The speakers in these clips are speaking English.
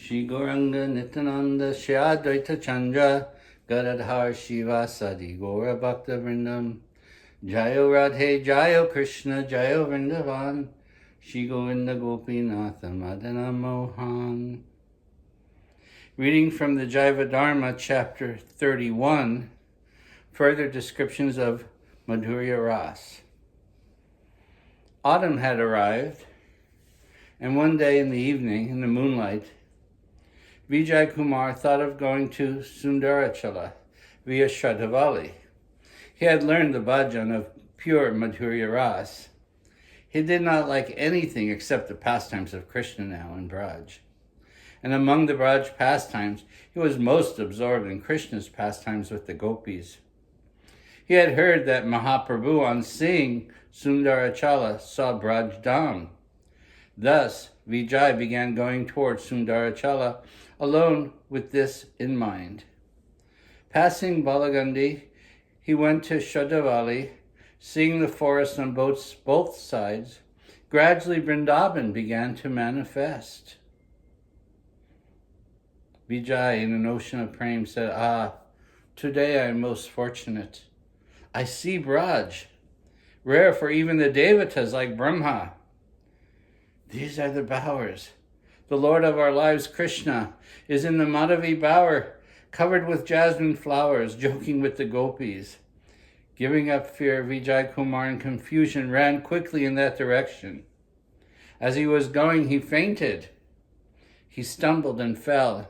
Shri Gauranga Nityananda Shri Advaita Chandra Gadadhar Shiva Sadi Gaura Bhakta Vrindam Jayo Radhe Jayo Krishna Jayo Vrindavan Shri Govinda Gopinatha Madana Mohan. Reading from the Jaiva Dharma, chapter 31, further descriptions of Madhurya Rasa. Autumn had arrived, and one day in the evening, in the moonlight, Vijay Kumar thought of going to Sundarachala via Shradhavali. He had learned the bhajan of pure Madhurya Rasa. He did not like anything except the pastimes of Krishna now in Braj. And among the Braj pastimes, he was most absorbed in Krishna's pastimes with the gopis. He had heard that Mahaprabhu, on seeing Sundarachala, saw Braj Dham. Thus, Vijay began going towards Sundarachala alone with this in mind. Passing Balagandi, he went to Shradhavali. Seeing the forest on both sides, gradually Vrindavan began to manifest. Vijay, in an ocean of prema, said, today I am most fortunate. I see Braj, rare for even the Devatas like Brahma. These are the bowers. The Lord of our lives, Krishna, is in the Madhavi bower, covered with jasmine flowers, joking with the gopis. Giving up fear, Vijay Kumar in confusion ran quickly in that direction. As he was going, he fainted. He stumbled and fell.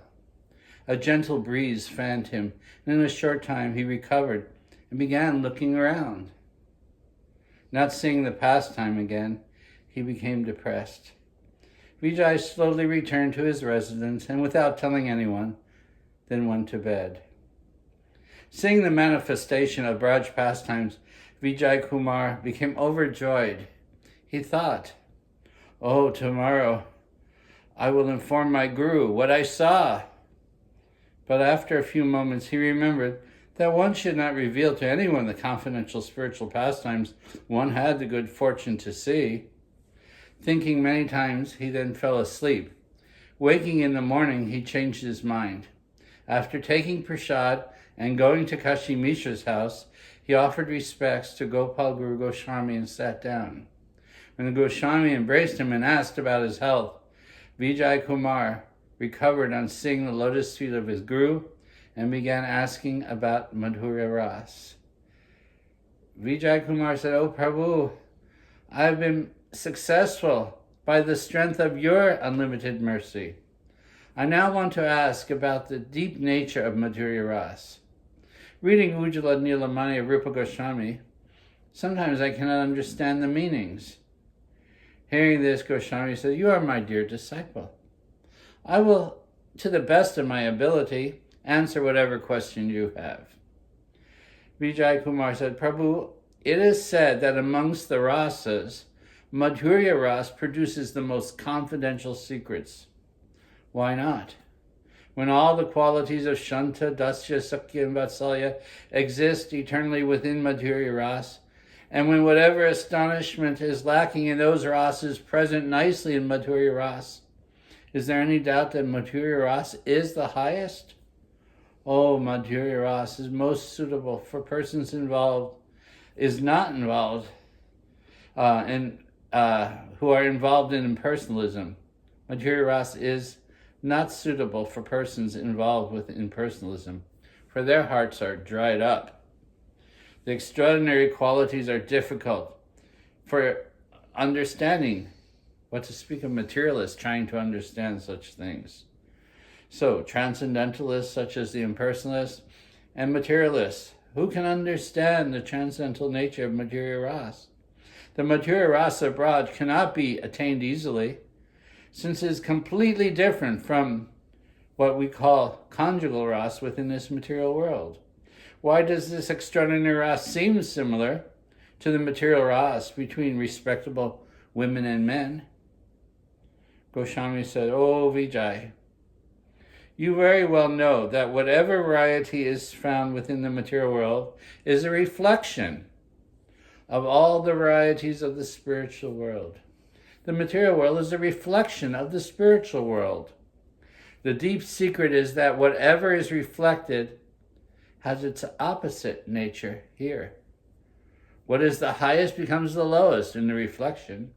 A gentle breeze fanned him, and in a short time he recovered and began looking around. Not seeing the pastime again, he became depressed. Vijay slowly returned to his residence and, without telling anyone, then went to bed. Seeing the manifestation of Braj pastimes, Vijay Kumar became overjoyed. He thought, tomorrow I will inform my guru what I saw. But after a few moments, he remembered that one should not reveal to anyone the confidential spiritual pastimes one had the good fortune to see. Thinking many times, he then fell asleep. Waking in the morning, he changed his mind. After taking prasad and going to Kashi Mishra's house, he offered respects to Gopal Guru Goswami and sat down. When the Goswami embraced him and asked about his health, Vijay Kumar recovered on seeing the lotus feet of his guru and began asking about Madhurya Rasa. Vijay Kumar said, Prabhu, I have been successful by the strength of your unlimited mercy. I now want to ask about the deep nature of Madhurya Rasa. Reading Ujjala Nilamani of Rupa Goswami, sometimes I cannot understand the meanings. Hearing this, Goswami said, you are my dear disciple. I will, to the best of my ability, answer whatever question you have. Vijay Kumar said, Prabhu, it is said that amongst the rasas, Madhurya Rasa produces the most confidential secrets. Why not? When all the qualities of Shanta, Dasya, Sakya, and Vatsalya exist eternally within Madhurya Rasa, and when whatever astonishment is lacking in those rasas is present nicely in Madhurya Rasa, is there any doubt that Madhurya Rasa is the highest? Madhurya Rasa is most suitable for persons is not involved, who are involved in impersonalism. Madhurya Rasa is not suitable for persons involved with impersonalism, for their hearts are dried up. The extraordinary qualities are difficult for understanding. What to speak of materialists trying to understand such things. So, transcendentalists such as the impersonalists and materialists, who can understand the transcendental nature of Madhurya Rasa? The Madhurya Rasa of Braj cannot be attained easily, since it is completely different from what we call conjugal rasa within this material world. Why does this extraordinary rasa seem similar to the material rasa between respectable women and men? Goswami said, Vijay, you very well know that whatever variety is found within the material world is a reflection of all the varieties of the spiritual world. The material world is a reflection of the spiritual world. The deep secret is that whatever is reflected has its opposite nature here. What is the highest becomes the lowest in the reflection.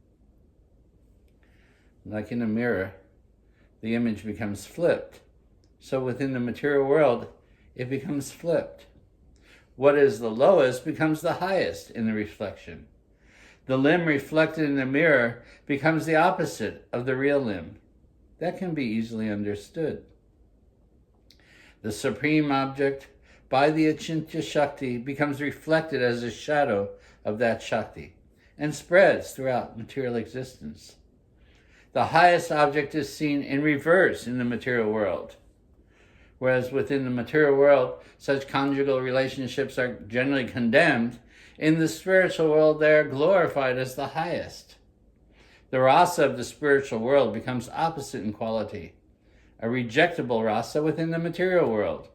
Like in a mirror, the image becomes flipped. So within the material world, it becomes flipped. What is the lowest becomes the highest in the reflection. The limb reflected in the mirror becomes the opposite of the real limb. That can be easily understood. The supreme object, by the Achintya Shakti, becomes reflected as a shadow of that Shakti and spreads throughout material existence. The highest object is seen in reverse in the material world. Whereas within the material world, such conjugal relationships are generally condemned, in the spiritual world they are glorified as the highest. The rasa of the spiritual world becomes opposite in quality, a rejectable rasa within the material world.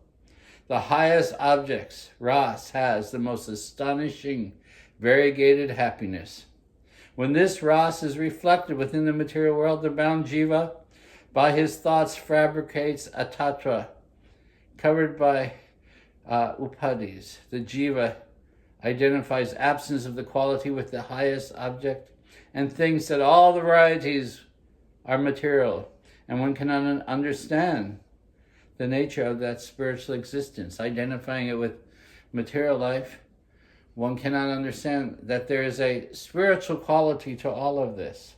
The highest objects, ras, has the most astonishing, variegated happiness. When this ras is reflected within the material world, the bound jiva, by his thoughts, fabricates a tattva, covered by upadhis. The jiva identifies absence of the quality with the highest object and thinks that all the varieties are material, and one cannot understand the nature of that spiritual existence. Identifying it with material life, one cannot understand that there is a spiritual quality to all of this.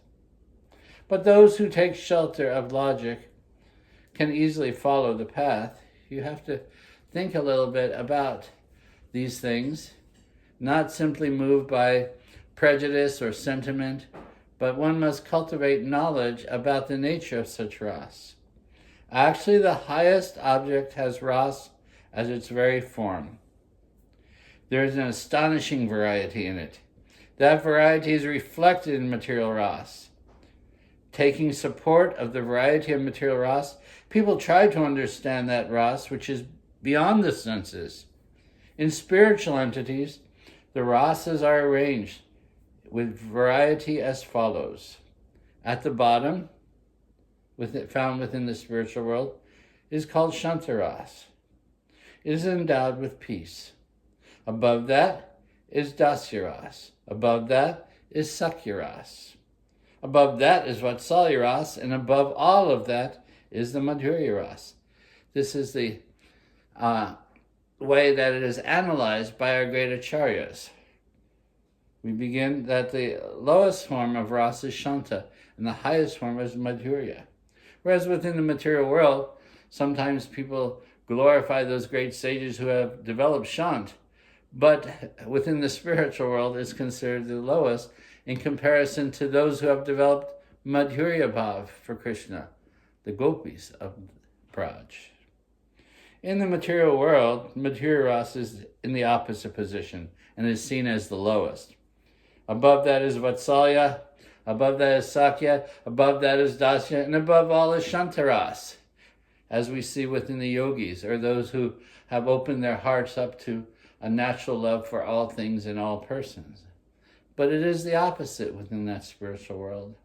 But those who take shelter of logic can easily follow the path. You have to think a little bit about these things, not simply moved by prejudice or sentiment, but one must cultivate knowledge about the nature of such ras. Actually, the highest object has ras as its very form. There is an astonishing variety in it. That variety is reflected in material ras. Taking support of the variety of material ras, people try to understand that ras which is beyond the senses. In spiritual entities, the rasas are arranged with variety as follows. At the bottom, found within the spiritual world, is called Shantaras. It is endowed with peace. Above that is Dasyaras. Above that is Sakyaras. Above that is Vatsalyaras, and above all of that is the Madhurya Rasa. This is the way that it is analyzed by our great acharyas. We begin that the lowest form of rasa is Shanta, and the highest form is Madhurya. Whereas within the material world, sometimes people glorify those great sages who have developed Shant, but within the spiritual world it's considered the lowest in comparison to those who have developed Madhurya Bhav for Krishna, the gopis of Braj. In the material world, Madhurya Rasa is in the opposite position and is seen as the lowest. Above that is Vatsalya, above that is Sakya, above that is Dasya, and above all is Shantaras, as we see within the yogis, or those who have opened their hearts up to a natural love for all things and all persons. But it is the opposite within that spiritual world.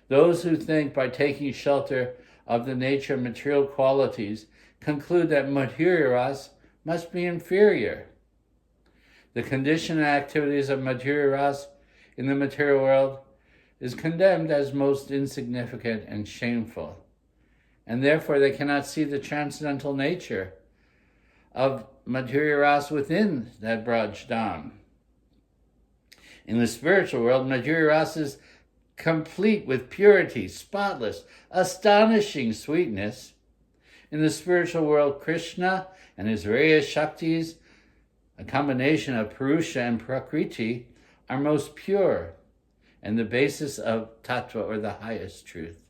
Those who think by taking shelter of the nature of material qualities conclude that Madhurya Rasa must be inferior. The condition and activities of Madhurya Rasa in the material world is condemned as most insignificant and shameful, and therefore they cannot see the transcendental nature of Madhurya Rasa within that Braj Dham. In the spiritual world, Madhurya Rasa is complete with purity, spotless, astonishing sweetness. In the spiritual world, Krishna and his various Shaktis, a combination of Purusha and Prakriti, are most pure and the basis of Tattva, or the highest truth.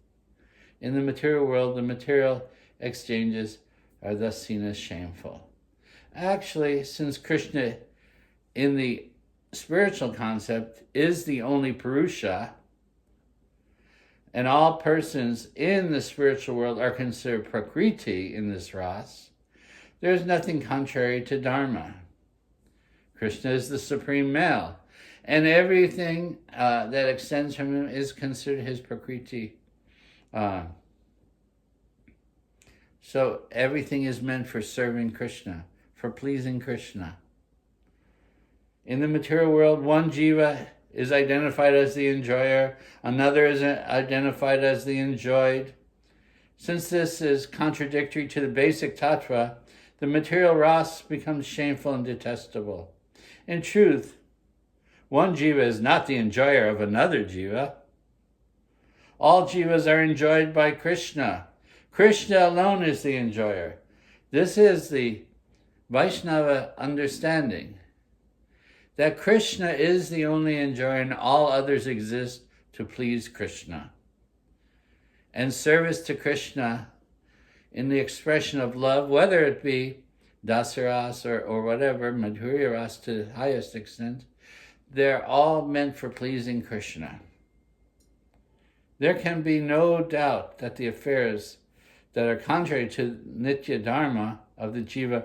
In the material world, the material exchanges are thus seen as shameful. Actually, since Krishna in the spiritual concept is the only Purusha, and all persons in the spiritual world are considered Prakriti in this Ras, there is nothing contrary to Dharma. Krishna is the supreme male, and everything that extends from him is considered his Prakriti So everything is meant for serving Krishna, for pleasing Krishna. In the material world, one jiva is identified as the enjoyer, another is identified as the enjoyed. Since this is contradictory to the basic tattva, the material rasa becomes shameful and detestable. In truth, one jiva is not the enjoyer of another jiva. All jivas are enjoyed by Krishna. Krishna alone is the enjoyer. This is the Vaishnava understanding, that Krishna is the only enjoyer and all others exist to please Krishna. And service to Krishna in the expression of love, whether it be Dasarasa or whatever, Madhurya Rasa to the highest extent, they're all meant for pleasing Krishna. There can be no doubt that the affairs that are contrary to Nitya Dharma of the jiva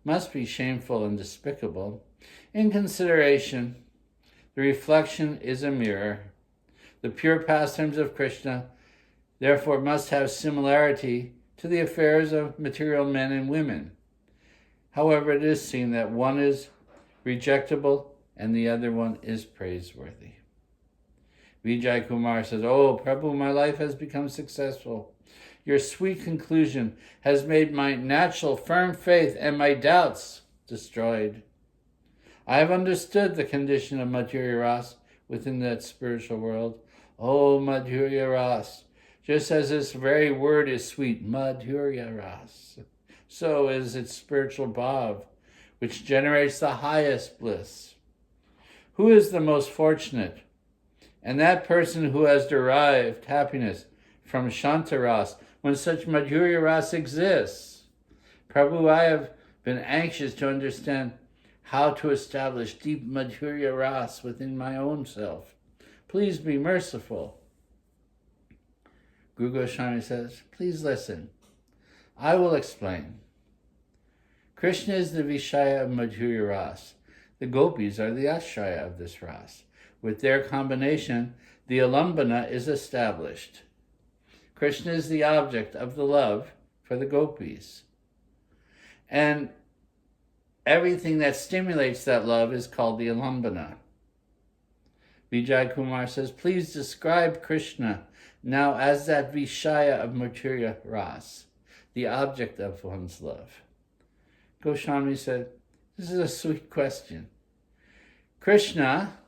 must be shameful and despicable. In consideration, the reflection is a mirror. The pure pastimes of Krishna therefore must have similarity to the affairs of material men and women. However, it is seen that one is rejectable and the other one is praiseworthy. Vijay Kumar says, "Oh, Prabhu, my life has become successful. Your sweet conclusion has made my natural firm faith and my doubts destroyed. I have understood the condition of Madhurya Rasa within that spiritual world. Oh, Madhurya Rasa, just as this very word is sweet, Madhurya Rasa, so is its spiritual bhav, which generates the highest bliss. Who is the most fortunate? And that person who has derived happiness from Shanta Rasa, when such Madhurya Rasa exists. Prabhu, I have been anxious to understand how to establish deep Madhurya Rasa within my own self. Please be merciful." Guru Goswami says, "Please listen. I will explain. Krishna is the Vishaya of Madhurya Rasa. The gopis are the Ashraya of this Rasa. With their combination, the alambana is established. Krishna is the object of the love for the gopis. And everything that stimulates that love is called the alambana." Vijay Kumar says, "Please describe Krishna now as that Vishaya of Madhurya Rasa, the object of one's love." Goswami said, "This is a sweet question. Krishna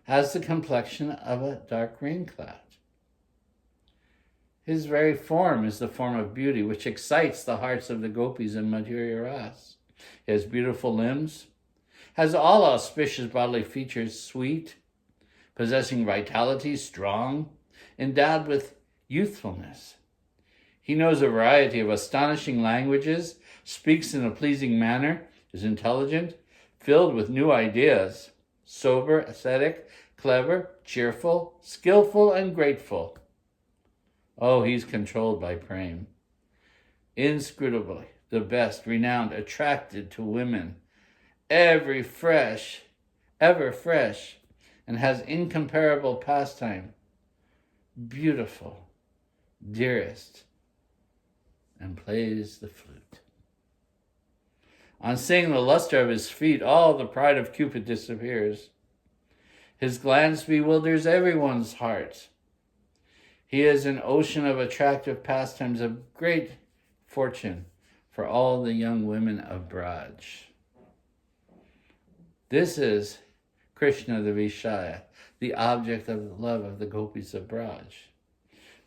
has the complexion of a dark rain cloud. His very form is the form of beauty, which excites the hearts of the gopis in Madhurya Rasa. He has beautiful limbs, has all auspicious bodily features, sweet, possessing vitality, strong, endowed with youthfulness. He knows a variety of astonishing languages, speaks in a pleasing manner, is intelligent, filled with new ideas, sober, ascetic, clever, cheerful, skillful, and grateful. Oh, he's controlled by prema. Inscrutably, the best, renowned, attracted to women, ever fresh, and has incomparable pastime, beautiful, dearest, and plays the flute. On seeing the luster of his feet, all the pride of Cupid disappears. His glance bewilders everyone's heart. He is an ocean of attractive pastimes of great fortune for all the young women of Braj. This is Krishna the Vishaya, the object of the love of the gopis of Braj."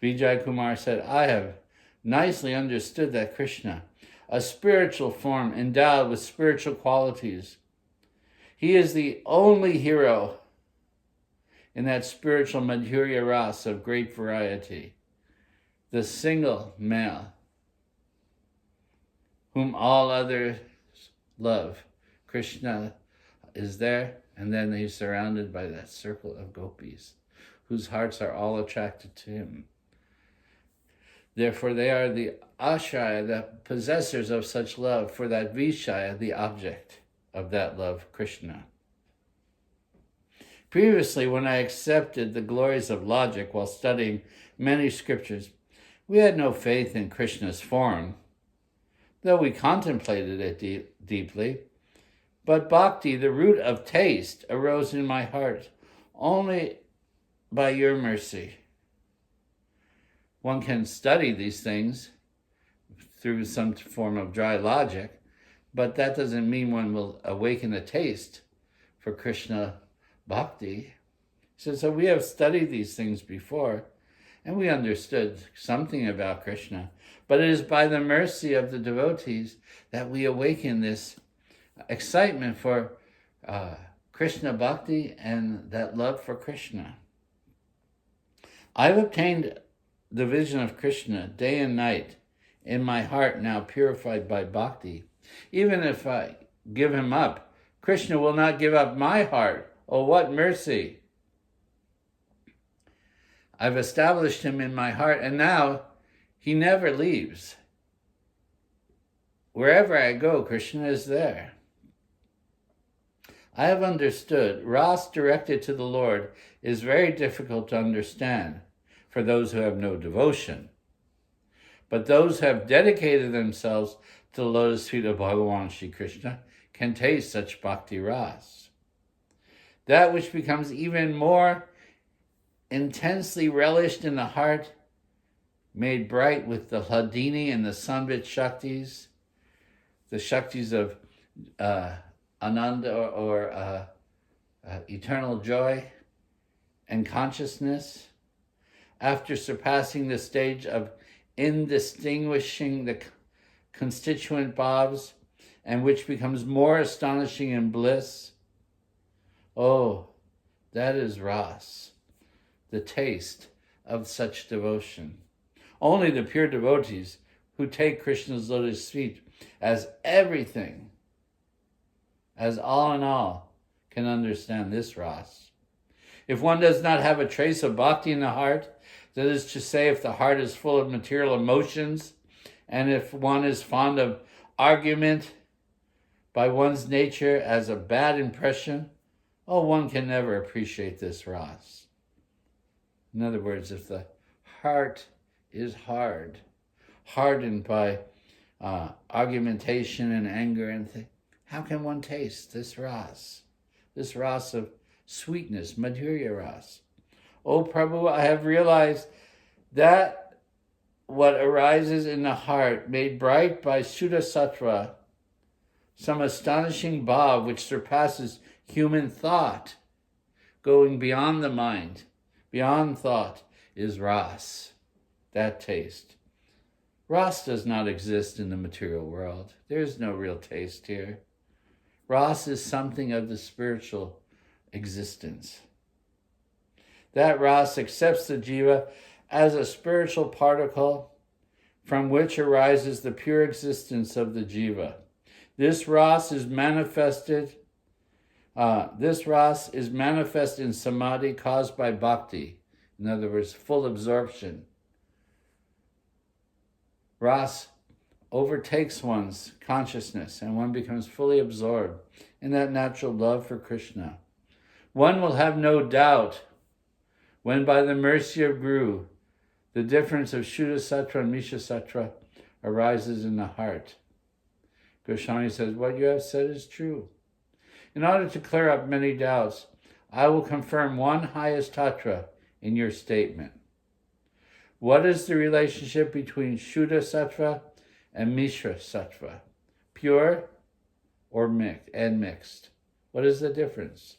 Vijay Kumar said, "I have nicely understood that Krishna, a spiritual form endowed with spiritual qualities, he is the only hero in that spiritual Madhurya Rasa of great variety, the single male whom all others love. Krishna is there, and then he's surrounded by that circle of gopis whose hearts are all attracted to him. Therefore, they are the ashraya, the possessors of such love, for that Vishaya, the object of that love, Krishna. Previously, when I accepted the glories of logic while studying many scriptures, we had no faith in Krishna's form, though we contemplated it deeply. But bhakti, the root of taste, arose in my heart only by your mercy. One can study these things through some form of dry logic, but that doesn't mean one will awaken a taste for Krishna bhakti. So we have studied these things before, and we understood something about Krishna, but it is by the mercy of the devotees that we awaken this excitement for Krishna bhakti and that love for Krishna. I've obtained the vision of Krishna day and night in my heart, now purified by bhakti. Even if I give him up, Krishna will not give up my heart. Oh, what mercy! I've established him in my heart, and now he never leaves. Wherever I go, Krishna is there. I have understood Ras directed to the Lord is very difficult to understand for those who have no devotion. But those who have dedicated themselves to the lotus feet of Bhagavan Shri Krishna can taste such bhakti ras. That which becomes even more intensely relished in the heart, made bright with the Hladini and the Sanvit Shaktis, the Shaktis of Ananda or eternal joy and consciousness, after surpassing the stage of indistinguishing the constituent bhavs, and which becomes more astonishing in bliss. Oh, that is ras, the taste of such devotion. Only the pure devotees who take Krishna's lotus feet as everything, as all in all, can understand this ras. If one does not have a trace of bhakti in the heart, that is to say, if the heart is full of material emotions, and if one is fond of argument by one's nature as a bad impression, oh, one can never appreciate this ras. In other words, if the heart is hardened by argumentation and anger and things, how can one taste this ras of sweetness, Madhurya Rasa? O Prabhu, I have realized that what arises in the heart, made bright by Shuddha Sattva, some astonishing bhav which surpasses human thought, going beyond the mind, beyond thought, is ras, that taste. Ras does not exist in the material world. There is no real taste here. Ras is something of the spiritual existence. That ras accepts the jiva as a spiritual particle from which arises the pure existence of the jiva. This ras is manifest in samadhi caused by bhakti. In other words, full absorption. Ras overtakes one's consciousness and one becomes fully absorbed in that natural love for Krishna. One will have no doubt when by the mercy of Guru, the difference of Shuddha Sattva and Misha Sattva arises in the heart. Goswami says, what you have said is true. In order to clear up many doubts, I will confirm one highest tattva in your statement. What is the relationship between Shuddha Sattva and Mishra Sattva? Pure or mixed? What is the difference?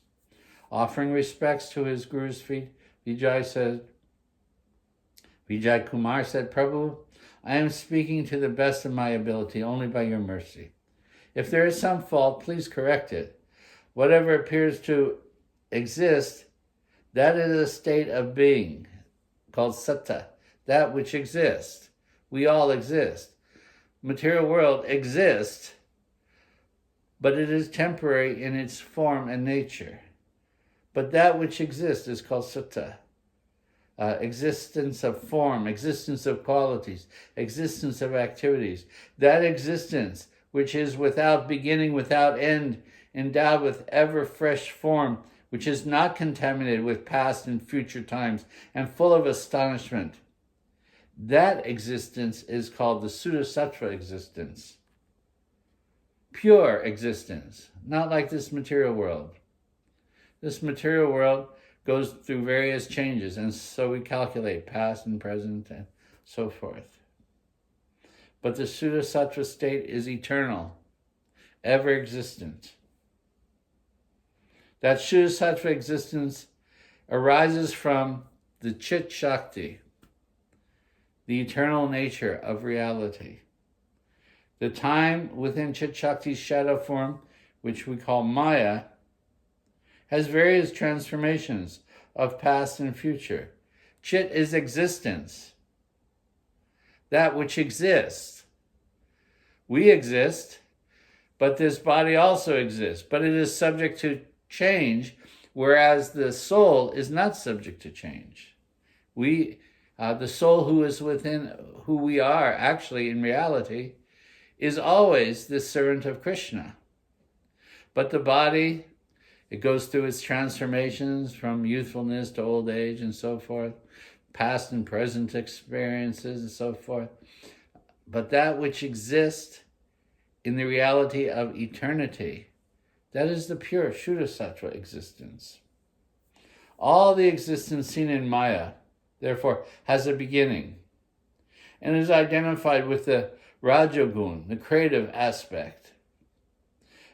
Offering respects to his Guru's feet, Vijay Kumar said, Prabhu, I am speaking to the best of my ability only by your mercy. If there is some fault, please correct it. Whatever appears to exist, that is a state of being called satta, that which exists. We all exist. Material world exists, but it is temporary in its form and nature. But that which exists is called satta. Existence of form, existence of qualities, existence of activities. That existence, which is without beginning, without end, endowed with ever fresh form, which is not contaminated with past and future times, and full of astonishment. That existence is called the Shuddha Sattva existence. pure existence, not like this material world. This material world goes through various changes, and so we calculate past and present and so forth. But the Shuddha-sattva state is eternal, ever existent. That Shuddha-sattva existence arises from the Chit Shakti, the eternal nature of reality. The time within Chit Shakti's shadow form, which we call Maya, has various transformations of past and future. Chit is existence, that which exists. We exist, but this body also exists, but it is subject to change, whereas the soul is not subject to change. The soul who is within who we are, actually in reality, is always the servant of Krishna. But the body, it goes through its transformations from youthfulness to old age and so forth, past and present experiences and so forth. But that which exists in the reality of eternity, that is the pure Shuddha-sattva existence. All the existence seen in Maya, therefore, has a beginning and is identified with the Rajagun, the creative aspect.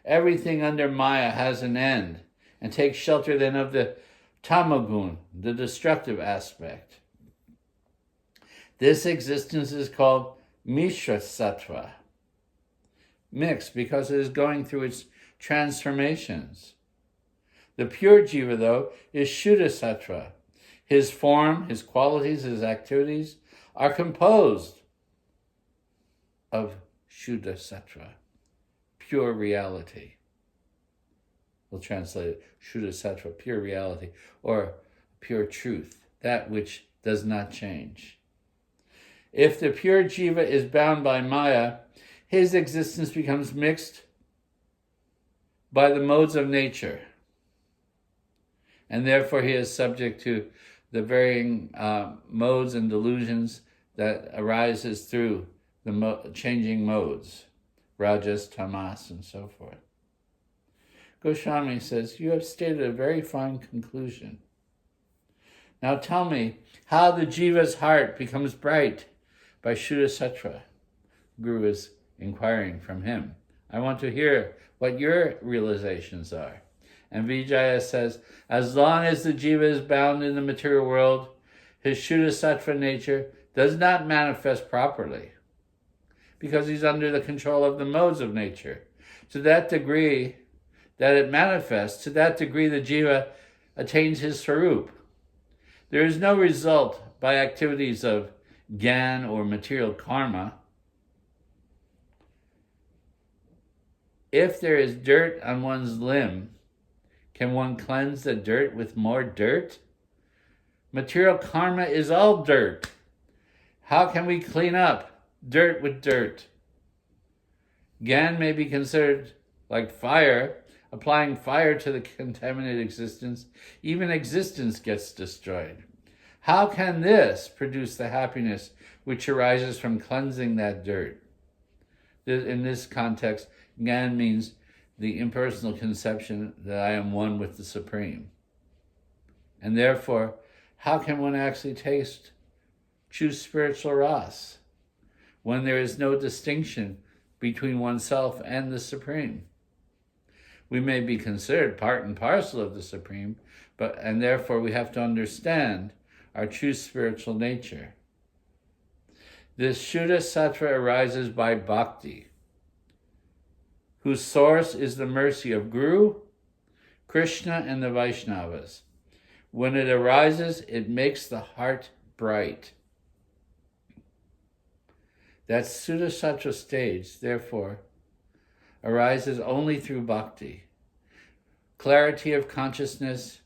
Everything under Maya has an end and takes shelter then of the Tamagun, the destructive aspect. This existence is called Mishra Sattva, mixed, because it is going through its transformations. The pure Jiva, though, is Shuddha Sattva. His form, his qualities, his activities are composed of Shuddha Sattva, pure reality. We'll translate it, Shuddha Sattva, pure reality, or pure truth, that which does not change. If the pure Jiva is bound by Maya, his existence becomes mixed by the modes of nature, and therefore he is subject to the varying modes and delusions that arises through the changing modes, rajas, tamas, and so forth. Goswami says, you have stated a very fine conclusion. Now tell me how the jiva's heart becomes bright by Shuddha Sattva. Guru is inquiring from him. I want to hear what your realizations are. And Vijaya says, as long as the jiva is bound in the material world, his Shuddha Sattva nature does not manifest properly, because he's under the control of the modes of nature. To that degree that it manifests, to that degree the jiva attains his swarup. There is no result by activities of gyan or material karma. If there is dirt on one's limb, can one cleanse the dirt with more dirt? Material karma is all dirt. How can we clean up dirt with dirt? Gyan may be considered like fire. Applying fire to the contaminated existence, even existence gets destroyed. How can this produce the happiness which arises from cleansing that dirt? In this context, Gyan means the impersonal conception that I am one with the Supreme. And therefore, how can one actually taste true spiritual ras when there is no distinction between oneself and the Supreme? We may be considered part and parcel of the Supreme, and therefore we have to understand our true spiritual nature. This Shuddha Sattva arises by bhakti, whose source is the mercy of Guru, Krishna, and the Vaishnavas. When it arises, it makes the heart bright. That Shuddha Sattva stage, therefore, arises only through bhakti. Clarity of consciousness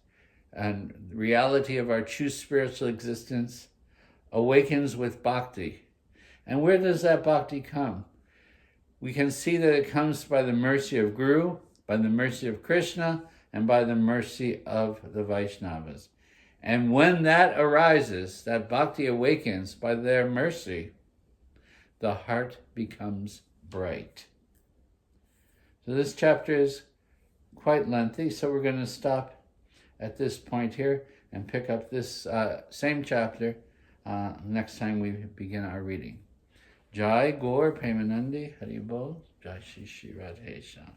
and reality of our true spiritual existence awakens with bhakti. And where does that bhakti come? We can see that it comes by the mercy of Guru, by the mercy of Krishna, and by the mercy of the Vaishnavas. And when that arises, that bhakti awakens by their mercy, the heart becomes bright. So this chapter is quite lengthy, so we're going to stop at this point here and pick up this same chapter next time we begin our reading. Jai Gaur Premanandi Haribol Jai Shri Shri Radhe Shyam.